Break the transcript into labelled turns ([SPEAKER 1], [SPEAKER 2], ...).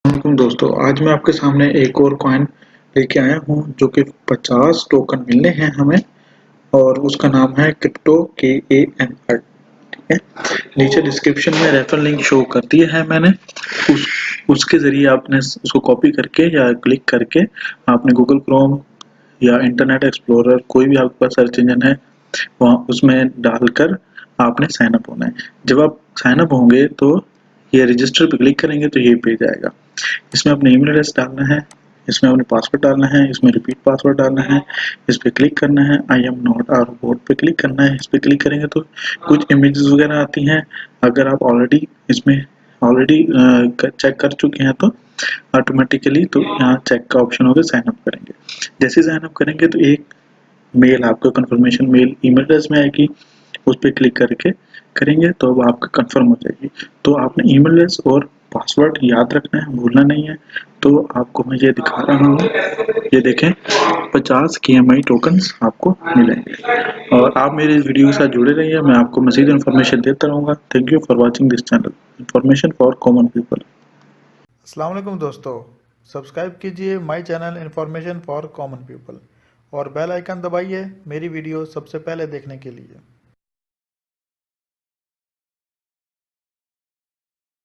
[SPEAKER 1] वालेकुम दोस्तों, आज मैं आपके सामने एक और कॉइन लेके आया हूँ जो कि 50 टोकन मिलने हैं हमें और उसका नाम है क्रिप्टो KAMR। ठीक है, नीचे डिस्क्रिप्शन में रेफर लिंक शो कर दिया है मैंने। उसके ज़रिए आपने उसको कॉपी करके या क्लिक करके आपने गूगल क्रोम या इंटरनेट एक्सप्लोरर कोई भी आपके पास सर्च इंजन है वहाँ उसमें डालकर आपने साइन अप होना है। जब आप साइन अप होंगे तो ये रजिस्टर पे क्लिक करेंगे तो ये पेज आएगा। इसमें अपना ईमेल एड्रेस डालना है, इसमें अपने पासवर्ड डालना है, इसमें रिपीट पासवर्ड डालना है, इस पे क्लिक करना है, I am not a robot पे क्लिक करना है। इस पे क्लिक करेंगे तो कुछ इमेजेस वगैरह आती हैं। अगर आप ऑलरेडी चेक कर चुके हैं तो ऑटोमेटिकली तो यहाँ चेक का ऑप्शन होगा, साइन अप करेंगे। जैसे साइन अप करेंगे तो एक मेल आपको कन्फर्मेशन मेल ईमेल एड्रेस में आएगी, उस पे क्लिक करके करेंगे तो अब आपका कंफर्म हो जाएगी। तो आपने ईमेल एड्रेस और पासवर्ड याद रखना है, भूलना नहीं है। तो आपको मैं ये दिखा रहा हूँ, ये देखें 50 KMI टोकन्स आपको मिलेंगे और आप मेरे इस वीडियो के साथ जुड़े रहिए, मैं आपको मज़ीद इन्फॉर्मेशन देता रहूँगा। Thank you for watching this channel, information for common people.
[SPEAKER 2] अस्सलाम वालेकुम दोस्तों, सब्सक्राइब कीजिए my channel information for common people और बेल आइकन दबाइए मेरी वीडियो सबसे पहले देखने के लिए।